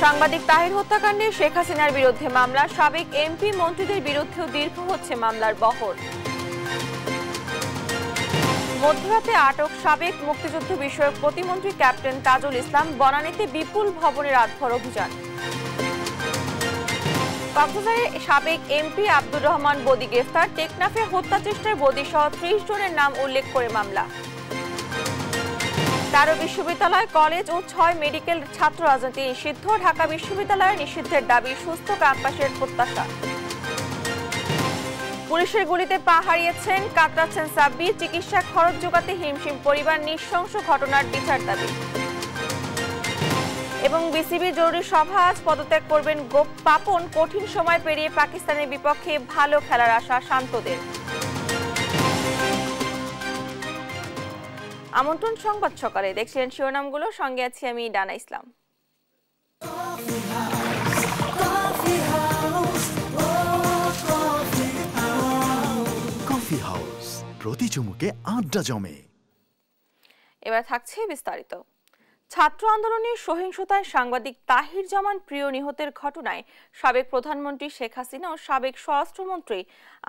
সাংবাদিক তাহির হত্যাকাণ্ডে শেখ হাসিনার বিরুদ্ধে মামলা, সাবেক এমপি মন্ত্রীদের বিরুদ্ধেও দীর্ঘ হচ্ছে মামলার বহর। মধ্যরাতে আটক সাবেক মুক্তিযুদ্ধ বিষয়ক প্রতিমন্ত্রী ক্যাপ্টেন তাজুল ইসলাম। বনানীতে বিপুল ভবনে রাতভর অভিযান। কক্সবাজারে সাবেক এমপি আব্দুর রহমান বদি গ্রেফতার। টেকনাফে হত্যা চেষ্টার বদি সহ ৩০ জনের নাম উল্লেখ করে মামলা। ১৩ বিশ্ববিদ্যালয়, কলেজ ও ৬ মেডিকেল ছাত্র রাজনীতি নিষিদ্ধ। ঢাকা বিশ্ববিদ্যালয়ে নিষিদ্ধের দাবি, সুস্থ ক্যাম্পাসের প্রত্যাশা। পুলিশের গুলিতে পা হারিয়েছেন, কাতরাচ্ছেন সাব্বির। চিকিৎসা খরচ জোগাতে হিমশিম পরিবার, নৃশংস ঘটনার বিচার দাবি। এবং বিসিবি জরুরি সভা, আজ পদত্যাগ করবেন পাপন। কঠিন সময় পেরিয়ে পাকিস্তানের বিপক্ষে ভালো খেলার আশা শান্তদের। আমন্ত্রণ সংবাদ সকালে, দেখছিলেন শিরোনামগুলো, সঙ্গে আছি আমি ডানা ইসলাম। কফি হাউস, প্রতি চুমুকে আড্ডা জমে। এবার থাকছে বিস্তারিত। ছাত্র আন্দোলনের সহিংসতায় সাংবাদিক তাহির জামান প্রিয় নিহতের ঘটনায় সাবেক প্রধানমন্ত্রী শেখ হাসিনা ও সাবেক স্বরাষ্ট্রমন্ত্রী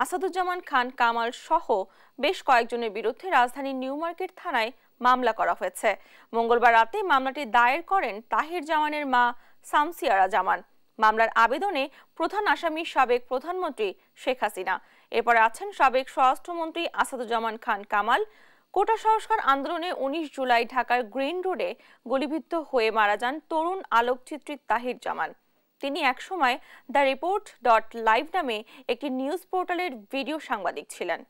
আসাদুজ্জামান খান কামাল সহ বেশ কয়েকজনের বিরুদ্ধে রাজধানীর নিউ মার্কেট থানায় মামলা করা হয়েছে। মঙ্গলবার রাতে মামলাটি দায়ের করেন তাহির জামানের মা সামসিয়ারা জামান। মামলার আবেদনে প্রধান আসামি সাবেক প্রধানমন্ত্রী শেখ হাসিনা। এরপরে আছেন সাবেক স্বরাষ্ট্রমন্ত্রী আসাদুজ্জামান খান কামাল। কোটা সংস্কার আন্দোলনে ১৯ জুলাই ঢাকার গ্রিন রোডে গুলিবিদ্ধ হয়ে মারা যান তরুণ আলোকচিত্রী তাহির জামান। তিনি একসময় দ্য রিপোর্ট.লাইভ নামে একটি নিউজ পোর্টালের ভিডিও সাংবাদিক ছিলেন।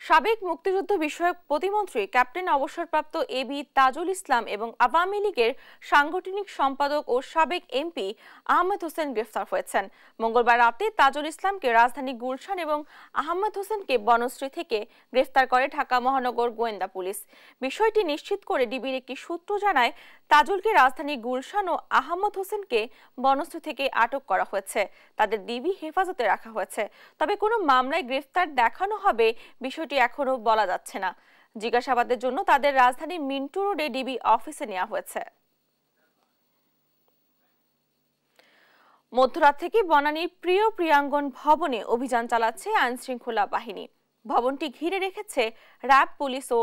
সাবেক মুক্তিযুদ্ধ বিষয়ক প্রতিমন্ত্রী ক্যাপ্টেন অবসরপ্রাপ্ত এবি তাজুল ইসলাম এবং আওয়ামী লীগের সাংগঠনিক সম্পাদক ও সাবেক এমপি আহমেদ হোসেন গ্রেফতার হয়েছেন। মঙ্গলবার রাতে তাজুল ইসলামকে রাজধানী গুলশান এবং আহমেদ হোসেনকে বনশ্রী থেকে গ্রেফতার করে ঢাকা মহানগর গোয়েন্দা পুলিশ। বিষয়টি নিশ্চিত করে ডিবির একটি সূত্র জানায়, তাজুলকে রাজধানী গুলশান ও আহমেদ হোসেনকে বনশ্রী থেকে আটক করা হয়েছে। তাদের ডিবি হেফাজতে রাখা হয়েছে। তবে কোনো মামলায় গ্রেফতার দেখানো হবে বিষয়টি এখনো বলা যাচ্ছে না। জিজ্ঞাসাবাদের জন্য তাদের রাজধানী মিন্টু রোডে ডিবি অফিসে নেওয়া হয়েছে। মধ্যরাত থেকে বনানীর প্রিয় প্রিয়াঙ্গন ভবনে অভিযান চালাচ্ছে আইনশৃঙ্খলা বাহিনী। ভবনটি ঘিরে রেখেছে র্যাব, পুলিশ ও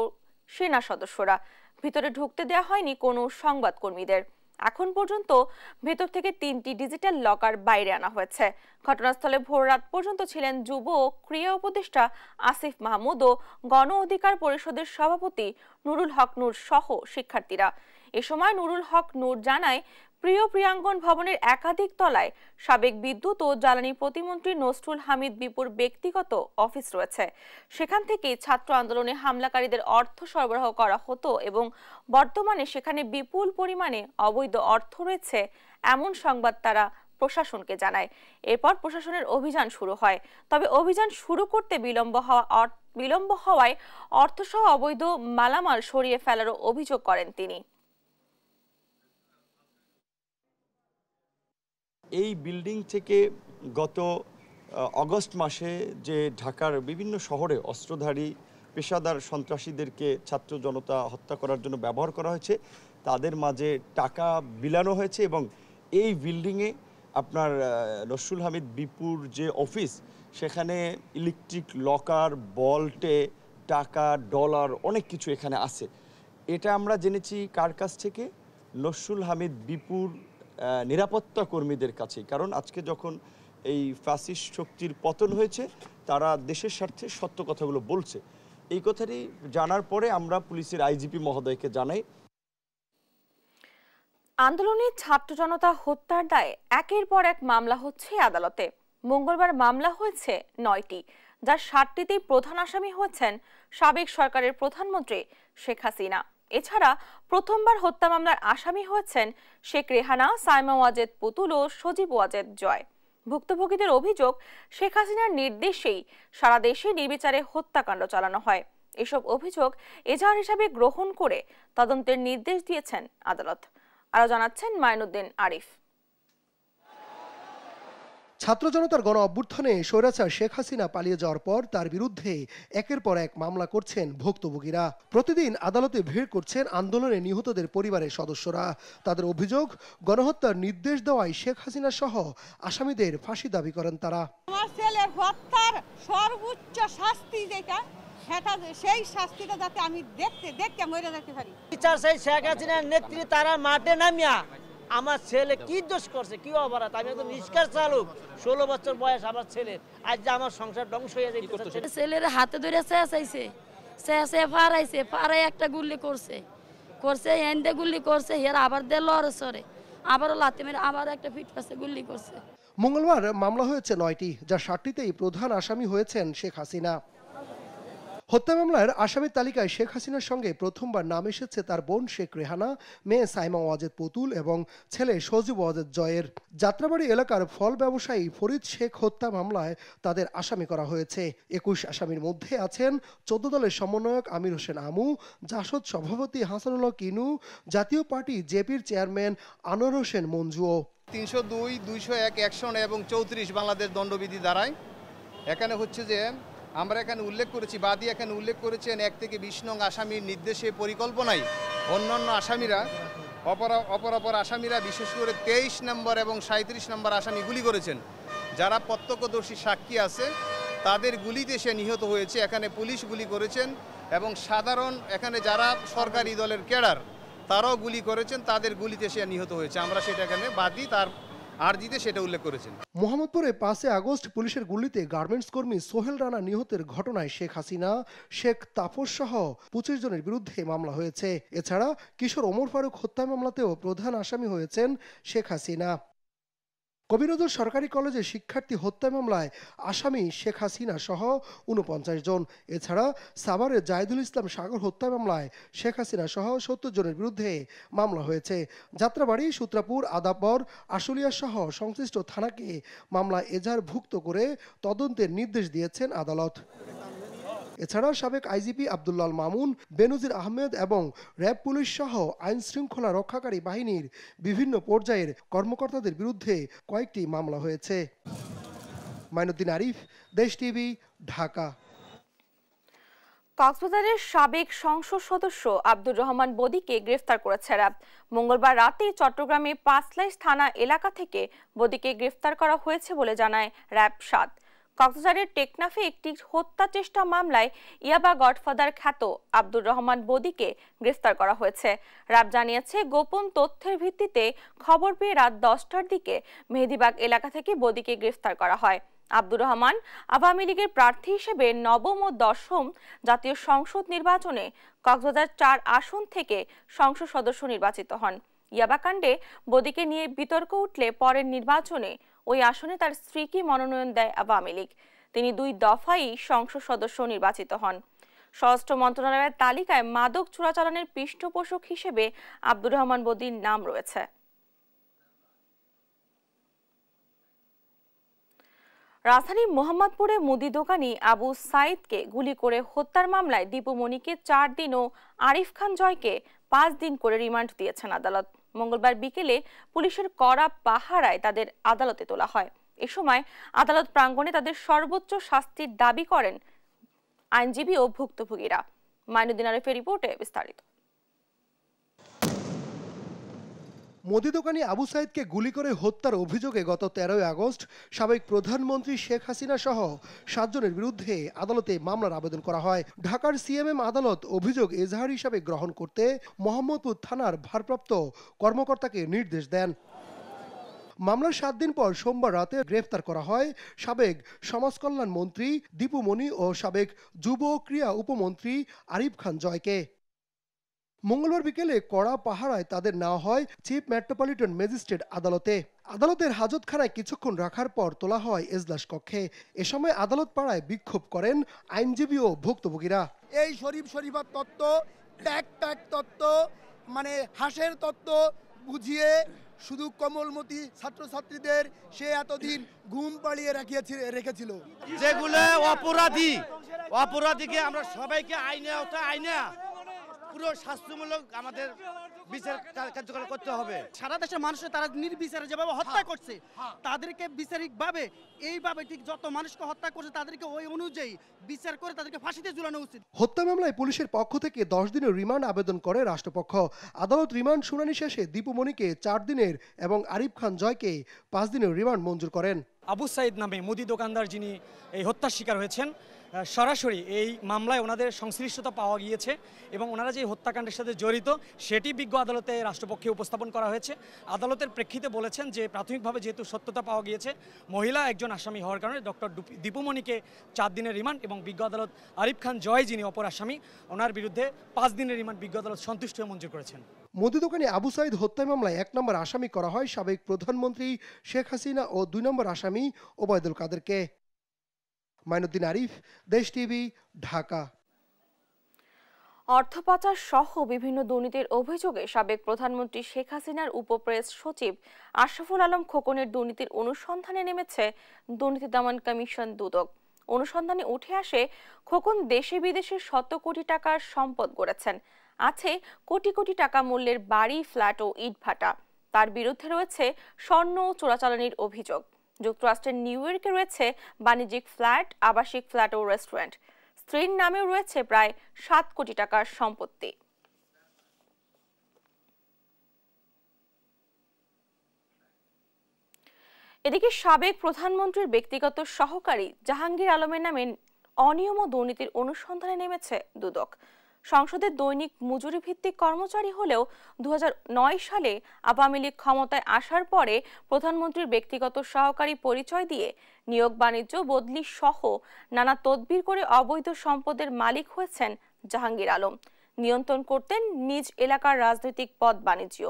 সেনা সদস্যরা। ভিতরে ঢুকতে দেওয়া হয়নি কোনো সংবাদকর্মীদের। এখন পর্যন্ত ভেতর থেকে ৩টি ডিজিটাল লকার বাইরে আনা হয়েছে। ঘটনাস্থলে ভোর রাত পর্যন্ত ছিলেন যুব ও ক্রীড়া উপদেষ্টা আসিফ মাহমুদ ও গণ অধিকার পরিষদের সভাপতি নুরুল হক নূর সহ শিক্ষার্থীরা। এ সময় নুরুল হক নূর জানায়, প্রিয় প্রিয়াঙ্গন ভবনের একাধিক তলায় সাবেক বিদ্যুৎ ও জ্বালানি প্রতিমন্ত্রী নসরুল হামিদ বিপুর ব্যক্তিগত অফিস রয়েছে। সেখান থেকে ছাত্র আন্দোলনে হামলাকারীদের অর্থ সরবরাহ করা হতো এবং বর্তমানে সেখানে বিপুল পরিমাণে অবৈধ অর্থ রয়েছে এমন সংবাদ তারা প্রশাসনকে জানায়। এরপর প্রশাসনের অভিযান শুরু হয়। তবে অভিযান শুরু করতে বিলম্ব হওয়ায় অর্থসহ অবৈধ মালামাল সরিয়ে ফেলারও অভিযোগ করেন তিনি। এই বিল্ডিং থেকে গত আগস্ট মাসে যে ঢাকার বিভিন্ন শহরে অস্ত্রধারী পেশাদার সন্ত্রাসীদেরকে ছাত্র জনতা হত্যা করার জন্য ব্যবহার করা হয়েছে, তাদের মাঝে টাকা বিলানো হয়েছে এবং এই বিল্ডিংয়ে আপনার নসরুল হামিদ বিপুর যে অফিস, সেখানে ইলেকট্রিক লকার, বল্টে টাকা, ডলার অনেক কিছু এখানে আছে। এটা আমরা জেনেছি কার কাছ থেকে? নসরুল হামিদ বিপুর নিরাপত্তা কর্মীদের কাছে। কারণ আজকে যখন এই ফ্যাসিস্ট শক্তির পতন হয়েছে, তারা দেশের স্বার্থে সত্য কথাগুলো বলছে। এই কথাটি জানার পরে আমরা পুলিশের আইজিপি মহোদয়কে জানাই। আন্দোলনে ছাত্র জনতা হত্যার দায়ে একের পর এক মামলা হচ্ছে আদালতে। মঙ্গলবার মামলা হয়েছে ৯টি, যার ৭টিতেই প্রধান আসামি হয়েছেন সাবেক সরকারের প্রধানমন্ত্রী শেখ হাসিনা। এছাড়া প্রথমবার হত্যা মামলার আসামি হয়েছেন শেখ রেহানা, সাইমা ওয়াজেদ পুতুল ও সজীব ওয়াজেদ জয়। ভুক্তভোগীদের অভিযোগ, শেখ হাসিনার নির্দেশেই সারা দেশে নির্বিচারে হত্যাকাণ্ড চালানো হয়। এসব অভিযোগ এজাহার হিসাবে গ্রহণ করে তদন্তের নির্দেশ দিয়েছেন আদালত। আরো জানাচ্ছেন মাইনুদ্দিন আরিফ। ছাত্র জনতার গণ অভ্যুত্থানে স্বৈরাচার শেখ হাসিনা পালিয়ে যাওয়ার পর তার বিরুদ্ধে একের পর এক মামলা করছেন ভুক্তভোগীরা। প্রতিদিন আদালতে ভিড় করছেন আন্দোলনে নিহতদের পরিবারের সদস্যরা। তাদের অভিযোগ, গণহত্যার নির্দেশ দেওয়ায় শেখ হাসিনা সহ আসামিদের ফাঁসি দাবি করেন তারা। আমার ছেলের হত্যার সর্বোচ্চ শাস্তি যেটা, সেটা সেই শাস্তিটা যাতে আমি দেখতে মরে যেতে পারি। বিচার চাই শেখ হাসিনার নেতৃত্বে তারা মাঠে নামিয়া আমার ছেলে কি দোষ করছে, কি অপরাধ। আমি একদম নিষ্কার চালক, 16 বছর বয়স আমার ছেলের, আজ যে আমার সংসার ধ্বংস হয়ে যাচ্ছে। ছেলের হাতে ধরে চেঁচাইছে, ফারাইছে, ফারাই একটা গুলি করছে এন্ডে গুলি করছে, এর আবার দে লড়ে সরে, আবারও লাথি মেরে আবার একটা ফিট পাশে গুলি করছে। মঙ্গলবার মামলা হয়েছে 9টি, যা 7টিতেই প্রধান আসামি হয়েছেন শেখ হাসিনা। হত্যা মামলার আসামির তালিকায় শেখ হাসিনার সঙ্গে প্রথমবার নাম এসেছে তার বোন শেখ রেহানা, মেয়ে সাইমা ওয়াজেদ পুতুল এবং ছেলে সজীব ওয়াজেদ জয়ের। যাত্রাবাড়ি এলাকার ফল ব্যবসায়ী ফরিদ শেখ হত্যা মামলায় তাদের আসামি করা হয়েছে। 21 আসামির মধ্যে আছেন 14 দলের সমন্বয়ক আমির হোসেন আমু, জাসদ সভাপতি হাসানুল্লাহ কিনু, জাতীয় পার্টি জেপির চেয়ারম্যান আনোয়ার হোসেন মঞ্জুও। 302, 201 অ্যাকশন এবং 34 বাংলাদেশ দণ্ডবিধি ধারায় এখানে হচ্ছে যে আমরা এখানে উল্লেখ করেছি, বাদী এখানে উল্লেখ করেছেন 1 থেকে 20 নং আসামির নির্দেশে পরিকল্পনায় অন্যান্য আসামিরা অপর আসামিরা বিশেষ করে 23 নম্বর এবং 37 নম্বর আসামি গুলি করেছেন। যারা প্রত্যক্ষদর্শী সাক্ষী আছে তাদের গুলিতে সে নিহত হয়েছে। এখানে পুলিশ গুলি করেছেন এবং সাধারণ এখানে যারা সরকারি দলের ক্যাডার তারাও গুলি করেছেন, তাদের গুলিতে সে নিহত হয়েছে। আমরা সেটা এখানে বাদী তার আরজিতে সেটা উল্লেখ করেছেন। মোহাম্মদপুরে 5 আগস্ট পুলিশের গুলিতে গার্মেন্টস কর্মী সোহেল রানা নিহতের ঘটনায় শেখ হাসিনা, শেখ তাপস সহ 25 জনের বিরুদ্ধে মামলা হয়েছে। এছাড়া কিশোর ওমর ফারুক হত্যা মামলাতেও প্রধান আসামি হয়েছেন শেখ হাসিনা। কবিরনগর সরকারি কলেজে শিক্ষার্থী হত্যা মামলায় আসামি শেখ হাসিনা সহ 49 জন। এছাড়া সাভারে জাহিদুল ইসলাম সাগর হত্যা মামলায় শেখ হাসিনা সহ 70 জনের বিরুদ্ধে মামলা হয়েছে। যাত্রাবাড়ি, সূত্রাপুর, আদাবর, আশুলিয়া সহ সংশ্লিষ্ট থানাকে মামলায় এজাহারভুক্ত করে তদন্তের নির্দেশ দিয়েছেন আদালত। এছাড়া সাবেক আইজিপি আব্দুল্লাহ মামুন, বেনজির আহমেদ এবং র্যাব পুলিশ সহ আইন শৃঙ্খলা রক্ষাকারী বাহিনীর বিভিন্ন পর্যায়ের কর্মকর্তাদের বিরুদ্ধে কয়েকটি মামলা হয়েছে। মাইনুদ্দিন আরিফ, দেশ টিভি, ঢাকা। কক্সবাজারের সাবেক সংসদ সদস্য আব্দুর রহমান বদিকে গ্রেফতার করেছে র্যাব। মঙ্গলবার রাতে চট্টগ্রামে পাঁচলাইশ থানা এলাকা থেকে বদিকে গ্রেফতার করা হয়েছে বলে জানায় র্যাব 7। কক্সবাজারের টেকনাফে একটি হত্যা চেষ্টা মামলায় ইয়াবা গডফাদার খ্যাত আব্দুর রহমান বদিকে গ্রেফতার করা হয়েছে। র্যাব জানিয়েছে, গোপন তথ্যের ভিত্তিতে খবর পেয়ে রাত 10টার দিকে মেহেদীবাগ এলাকা থেকে বদিকে গ্রেফতার করা হয়। আব্দুর রহমান আওয়ামী লীগের প্রার্থী হিসেবে 9ম ও 10ম জাতীয় সংসদ নির্বাচনে কক্সবাজার 4 আসন থেকে সংসদ সদস্য নির্বাচিত হন। ইয়াবাকাণ্ডে বদিকে নিয়ে বিতর্ক উঠলে পরের নির্বাচনে ওই আসনে তার স্ত্রীকে মনোনয়ন দেয় আওয়ামী লীগ। তিনি 2 দফায় সংসদ সদস্য নির্বাচিত হন। স্বরাষ্ট্র মন্ত্রণালয়ের তালিকায় মাদক চোরাচালানের পৃষ্ঠপোষক হিসেবে আব্দুর রহমান বদির নাম রয়েছে। রাজধানী মোহাম্মদপুরে মুদি দোকানি আবু সাইদকে গুলি করে হত্যার মামলায় দীপু মনিকে 4 দিন ও আরিফ খান জয়কে 5 দিন করে রিমান্ড দিয়েছেন আদালত। মঙ্গলবার বিকেলে পুলিশের কড়া পাহারায় তাদের আদালতে তোলা হয়। এ সময় আদালত প্রাঙ্গণে তাদের সর্বোচ্চ শাস্তির দাবি করেন আইনজীবী ও ভুক্তভোগীরা। মাইনুদ্দিন আরিফের রিপোর্টে বিস্তারিত। মুদি দোকানি আবু সাইদকে গুলি করে হত্যার অভিযোগে গত 13 আগস্ট সাবেক প্রধানমন্ত্রী শেখ হাসিনা সহ 7 জনের বিরুদ্ধে আদালতে মামলার আবেদন করা হয়। ঢাকার সিএমএম আদালত অভিযোগ এজাহার হিসাবে গ্রহণ করতে মোহাম্মদপুর থানার ভারপ্রাপ্ত কর্মকর্তাকে নির্দেশ দেন। মামলার 7 দিন পর সোমবার রাতে গ্রেফতার করা হয় সাবেক সমাজ কল্যাণ মন্ত্রী দীপু মনি ও সাবেক যুব ও ক্রীড়া উপমন্ত্রী আরিফ খান জয়কে। মঙ্গলবার বিকেলে কড়া পাহারায় তাদের নেওয়া হয় চিফ মেট্রোপলিটন ম্যাজিস্ট্রেট আদালতে। আদালতের হাজতখানায় কিছুক্ষণ রাখার পর তোলা হয় এজলাস কক্ষে। এ সময় আদালত পাড়ায় বিক্ষোভ করেন আইনজীবী ও ভুক্তভোগীরা। এই শরীফার তত্ত্ব, ট্যাগ তত্ত্ব, মানে হাসের তত্ত্ব বুঝিয়ে শুধু কোমলমতি ছাত্রছাত্রীদের সে এতদিন ঘুম পাড়িয়ে রেখেছিল। যেগুলো অপরাধীকে আমরা সবাইকে আইনে পুরো শাস্তিমূলক আমাদের বিচার কার্যকর করতে হবে। সারা দেশের মানুষের তারা নির্বিচারে যেভাবে হত্যা করছে তাদেরকে বিচারিকভাবে এইভাবে ঠিক যত মানুষকে হত্যা করছে তাদেরকে ওই অনুযায়ী বিচার করে তাদেরকে ফাঁসিতে ঝুলানো উচিত। হত্যা মামলায় পুলিশের পক্ষ থেকে 10 দিনের রিমান্ড আবেদন করে রাষ্ট্রপক্ষ। আদালত রিমান্ড শুনানি শেষে দীপুমণিকে 4 দিনের এবং আরিফ খান জয়কে 5 দিনের রিমান্ড মঞ্জুর করেন। আবু সাইদ নামে মুদি দোকানদার যিনি এই হত্যার শিকার হয়েছেন, সরাসরি এই মামলায় ওনাদের সংশ্লিষ্টতা পাওয়া গিয়েছে এবং ওনারা যে হত্যাকাণ্ডের সাথে জড়িত সেটি বিজ্ঞ আদালতে রাষ্ট্রপক্ষে উপস্থাপন করা হয়েছে। আদালতের প্রেক্ষিতে বলেছেন যে প্রাথমিকভাবে যেহেতু সত্যতা পাওয়া গিয়েছে, মহিলা একজন আসামি হওয়ার কারণে ডক্টর দীপুমণিকে 4 দিনের রিমান্ড এবং বিজ্ঞ আদালত আরিফ খান জয় যিনি অপর আসামি ওনার বিরুদ্ধে 5 দিনের রিমান্ড বিজ্ঞ আদালত সন্তুষ্ট হয়ে মঞ্জুর করেছেন। মুদি দোকানে আবু সাইদ হত্যা মামলায় 1 নম্বর আসামি করা হয় সাবেক প্রধানমন্ত্রী শেখ হাসিনা ও 2 নম্বর আসামি ওবায়দুল কাদেরকে। মাইনুদ্দিন আরিফ, দেশ টিভি, ঢাকা। অর্থ পাচার সহ বিভিন্ন দুর্নীতির অভিযোগে সাবেক প্রধানমন্ত্রী শেখ হাসিনার উপপ্রেস সচিব আশরাফুল আলম খোকনের দুর্নীতির অনুসন্ধানে নেমেছে দুর্নীতি দমন কমিশন দুদক। অনুসন্ধানে উঠে আসে খোকন দেশে বিদেশে শত কোটি টাকার সম্পদ গড়েছেন। আছে কোটি কোটি টাকা মূল্যের বাড়ি, ফ্ল্যাট ও ইটভাটা। তার বিরুদ্ধে রয়েছে স্বর্ণ চোরাচালানির অভিযোগ। যুক্তরাষ্ট্রের নিউ ইয়র্কে রয়েছে বাণিজ্যিক ফ্ল্যাট, আবাসিক ফ্ল্যাট ও রেস্টুরেন্ট। স্ত্রীর নামেও রয়েছে প্রায় 7 কোটি টাকার সম্পত্তি। এদিকে সাবেক প্রধানমন্ত্রীর ব্যক্তিগত সহকারী জাহাঙ্গীর আলমের নামে অনিয়ম ও দুর্নীতির অনুসন্ধানে নেমেছে দুদক। সংসদের দৈনিক মজুরি ভিত্তিক কর্মচারী হলেও 2009 সালে আওয়ামী লীগ ক্ষমতায় আসার পরে প্রধানমন্ত্রীর ব্যক্তিগত সহকারী পরিচয় দিয়ে নিয়োগ, বাণিজ্য, বদলি সহ নানা তদবির করে অবৈধ সম্পদের মালিক হয়েছেন জাহাঙ্গীর আলম। নিয়ন্ত্রণ করতেন নিজ এলাকার রাজনৈতিক পদ বাণিজ্য।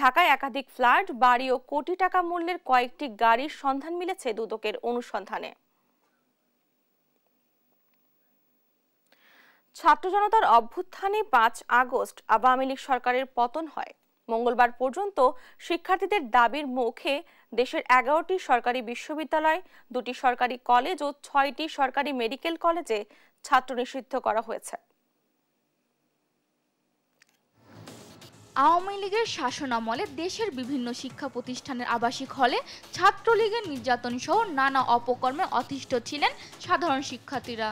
ঢাকায় একাধিক ফ্ল্যাট, বাড়ি ও কোটি টাকা মূল্যের কয়েকটি গাড়ির সন্ধান মিলেছে দুদকের অনুসন্ধানে। ছাত্র জনতার অভ্যুত্থানে 5 আগস্ট আওয়ামী লীগ সরকারের পতন হয়। মঙ্গলবার পর্যন্ত শিক্ষার্থীদের দাবির মুখে দেশের 11টি সরকারি বিশ্ববিদ্যালয়, 2টি সরকারি কলেজ ও 6টি সরকারি মেডিকেল কলেজে ছাত্র নিষিদ্ধ করা হয়েছে। আওয়ামী লীগের শাসনামলে দেশের বিভিন্ন শিক্ষা প্রতিষ্ঠানের আবাসিক হলে ছাত্রলীগের নির্যাতন সহ নানা অপকর্মে অতিষ্ঠ ছিলেন সাধারণ শিক্ষার্থীরা।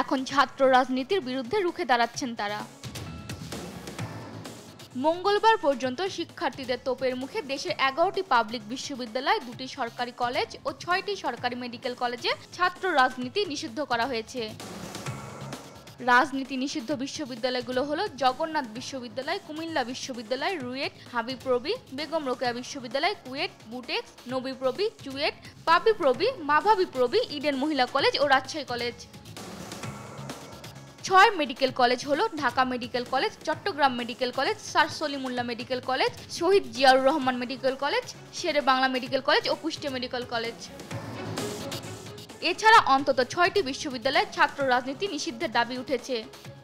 এখন ছাত্র রাজনীতির বিরুদ্ধে রুখে দাঁড়াচ্ছেন তারা। মঙ্গলবার পর্যন্ত শিক্ষার্থীদের তোপের মুখে দেশের 11টি পাবলিক বিশ্ববিদ্যালয়, 2টি সরকারি কলেজ ও 6টি সরকারি মেডিকেল কলেজে ছাত্র রাজনীতি নিষিদ্ধ করা হয়েছে। রাজনীতি নিষিদ্ধ বিশ্ববিদ্যালয়গুলো হলো জগন্নাথ বিশ্ববিদ্যালয়, কুমিল্লা বিশ্ববিদ্যালয়, রুয়েট, হাবিপ্রবি, বেগম রোকেয়া বিশ্ববিদ্যালয়, KUET, BUTEX, Nobiprobi, CUET, Pabiprobi, Mavabiprobi, Eden মহিলা কলেজ ও রাজশাহী কলেজ। 6 মেডিকেল কলেজ হলো Dhaka medical college, Chattogram medical college, sir Salimullah medical college, Shaheed Ziaur Rahman medical college, Shere Bangla medical college ও কুষ্টিয়া মেডিকেল কলেজ। এছাড়া অন্তত 6টি বিশ্ববিদ্যালয়ে ছাত্র রাজনীতি নিষিদ্ধের দাবি উঠেছে।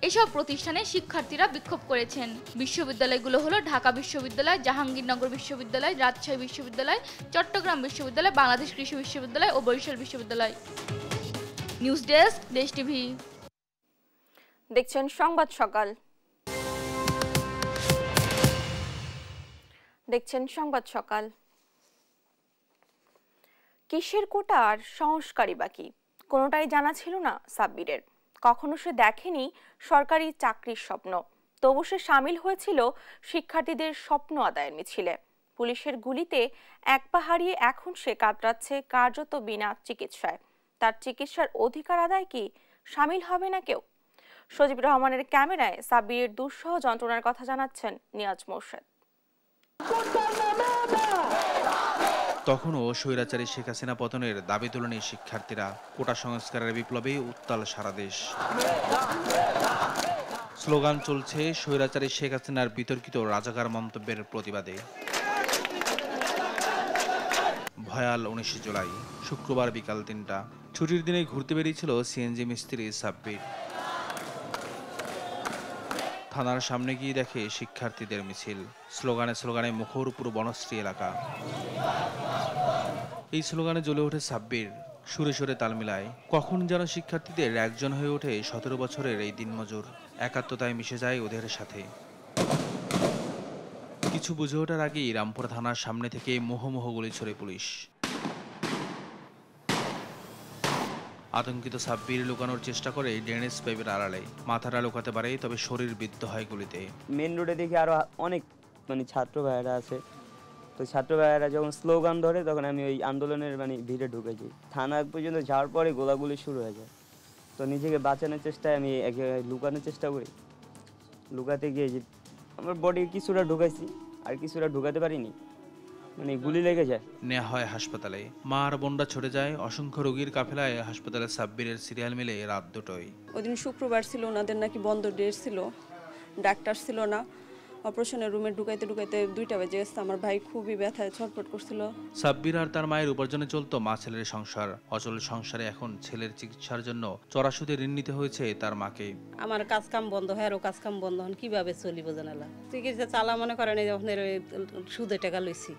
এসব প্রতিষ্ঠানে শিক্ষার্থীরা বিক্ষোভ করেছেন। বিশ্ববিদ্যালয়গুলো হলো ঢাকা বিশ্ববিদ্যালয়, জাহাঙ্গীরনগর বিশ্ববিদ্যালয়, রাজশাহী বিশ্ববিদ্যালয়, চট্টগ্রাম বিশ্ববিদ্যালয়, বাংলাদেশ কৃষি বিশ্ববিদ্যালয় ও বরিশাল বিশ্ববিদ্যালয়। নিউজ ডেস্ক, দেশ টিভি। দেখছেন সংবাদ সকাল। কিসের কোটা আর সংস্কারই বাকি, কোনোটাই জানা ছিল না সাব্বিরের। কখনো সে দেখেনি সরকারি চাকরির স্বপ্ন, তবু সে সামিল হয়েছিল শিক্ষার্থীদের স্বপ্ন আদায়ের মিছিলে। পুলিশের গুলিতে এক পা হারিয়ে এখন সে কাতরাচ্ছে কার্যত বিনা চিকিৎসায়। তার চিকিৎসার অধিকার আদায় কি সামিল হবে না কেউ? সজীব রহমানের ক্যামেরায় সাব্বিরের দুঃসহ যন্ত্রণার কথা জানাচ্ছেন নিয়াজ মোর্শেদ। তখনও স্বৈরাচারী শেখ হাসিনা পতনের দাবি তোলেনি শিক্ষার্থীরা। কোটা সংস্কারের বিপ্লবে উত্তাল সারা দেশ। স্লোগান চলছে স্বৈরাচারী শেখ হাসিনার বিতর্কিত রাজাকার মন্তব্যের প্রতিবাদে। ভয়াল 19 জুলাই শুক্রবার বিকাল 3টা। ছুটির দিনে ঘুরতে বেরিয়েছিল সিএনজি মিস্ত্রি সাব্বির। থানার সামনে গিয়ে দেখে শিক্ষার্থীদের মিছিল। স্লোগানে স্লোগানে মুখর পুরো বনশ্রী এলাকা। এই স্লোগানে জ্বলে ওঠে সাব্বির, সুরে সুরে তাল মিলায়। কখন যেন শিক্ষার্থীদের একজন হয়ে ওঠে 17 বছরের এই দিনমজুর। একাত্মতায় মিশে যায় ওদের সাথে। কিছু বুঝে ওঠার আগেই রামপুর থানার সামনে থেকে মুহুর্মুহ গুলি ছোড়ে পুলিশ। আতঙ্কিত সাব্বির লুকানোর চেষ্টা করে ড্রেনেজ পাইপের আড়ালে। মাথাটা লুকাতে পারে, তবে শরীর বিদ্ধ হয় গুলিতে। মেন রোডে দেখি আরো অনেক ছাত্র ভাইয়েরা আছে, তো ছাত্র ভাইয়েরা যখন স্লোগান ধরে তখন আমি ওই আন্দোলনের ভিড়ে ঢুকে যাই। থানা পর্যন্ত যাওয়ার পরে গোলাগুলি শুরু হয়ে যায়। তো নিজেকে বাঁচানোর চেষ্টায় আমি এক জায়গায় লুকানোর চেষ্টা করি। লুকাতে গিয়ে যে আমার বডি কিছুটা ঢুকাইছি, আর কিছুটা ঢুকাতে পারিনি, গুলি লেগে যায়। নেওয়া হয় হাসপাতালে। মা আর বোনরা ছুটে যায়। অসংখ্য রোগীর কাফেলায় হাসপাতালে সাব্বিরের সিরিয়াল মিলে রাত 2টোয়। ওদিন শুক্রবার ছিল, ওনাদের নাকি বন্ধ ডেট ছিল, ডাক্তার ছিল না। অপারেশনের রুমে ঢুকাইতে 2টা বেজে গেছে। আমার ভাই খুবই ব্যথায় ছটফট করছিল। সাব্বির আর তার মায়ের উপার্জনে চলতো মা ছেলের সংসার। অচল সংসারে এখন ছেলের চিকিৎসার জন্য চড়া সুদে ঋণ নিতে হয়েছে তার মাকে। আমার কাজ কাম বন্ধ হয়, আরও কাজ কাম বন্ধ হন, কিভাবে চলিব জানালা। চিকিৎসা চালা মনে করেন যখন সুদে টাকা লইছি,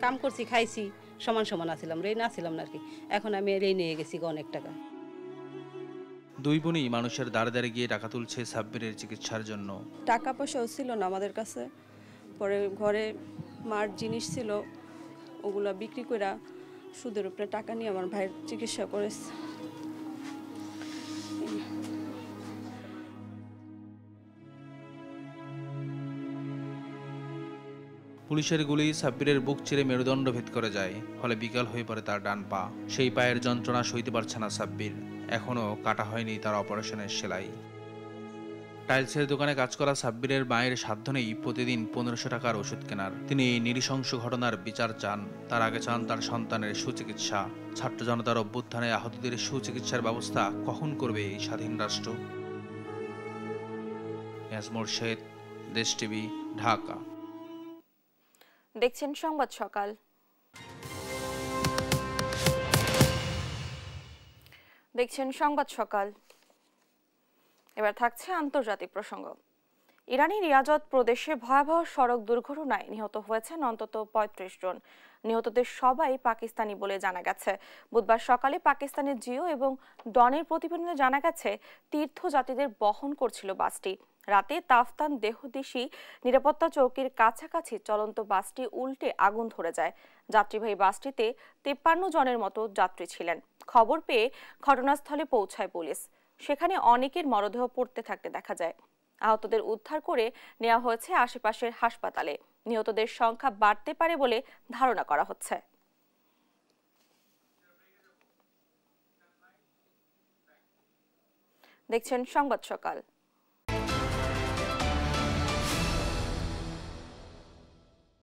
কাম করছি, খাইছি, সমান সমান আছিলাম, ঋণ আসছিলাম না আর কি। এখন আমি ঋণ নিয়ে গেছি অনেক টাকা। দুই বোনই মানুষের দাঁড়ে দাঁড়ে গিয়ে টাকা তুলছে সাব্বিরের চিকিৎসার জন্য। টাকা পয়সাও ছিল না আমাদের কাছে। পরে ঘরে মার জিনিস ছিল, ওগুলা বিক্রি করে সুদের উপরে টাকা নিয়ে আমার ভাইয়ের চিকিৎসা করেছে। পুলিশের গুলি সাব্বিরের বুক চিরে মেরুদণ্ড ভেদ করে যায়। ফলে বিকল হয়ে পড়ে তার ডান পা। সেই পায়ের যন্ত্রণা সইতে পারছে না সাব্বির। এখনো কাটা হয়নি তার অপারেশনের সেলাই। টাইলসের দোকানে কাজ করা সাব্বিরের মায়ের সাধ্য নেই প্রতিদিন 1500 টাকার ওষুধ কেনার। তিনি এই নৃশংস ঘটনার বিচার চান। তার আগে চান তার সন্তানের সুচিকিৎসা। ছাত্র জনতার অভ্যুত্থানে আহতদের সুচিকিৎসার ব্যবস্থা কখন করবে এই স্বাধীন রাষ্ট্র? মোর্শেদ, দেশ টিভি, ঢাকা। দেখছেন সংবাদ সকাল। এবার থাকছে আন্তর্জাতিক প্রসঙ্গ। ইরানের রিয়াজত প্রদেশে ভয়াবহ সড়ক দুর্ঘটনায় নিহত হয়েছেন অন্তত 35 জন। নিহতদের সবাই পাকিস্তানি বলে জানা গেছে। বুধবার সকালে পাকিস্তানের জিও এবং ডনের প্রতিবেদনে জানা গেছে তীর্থযাত্রীদের বহন করছিল বাসটি। রাতে তাফতান দেহদিশি নিরাপত্তা চৌকির কাছাকাছি চলন্ত বাসটি উল্টে আগুন ধরে যায়। যাত্রীবাহী বাসটিতে 53 জনের মতো যাত্রী ছিলেন। খবর পেয়ে ঘটনাস্থলে পৌঁছায় পুলিশ। সেখানে অনেকের মরদেহ পড়তে থাকতে দেখা যায়। আহতদের উদ্ধার করে নেওয়া হয়েছে আশেপাশের হাসপাতালে। নিহতদের সংখ্যা বাড়তে পারে বলে ধারণা করা হচ্ছে। দেখছেন সংবাদ সকাল।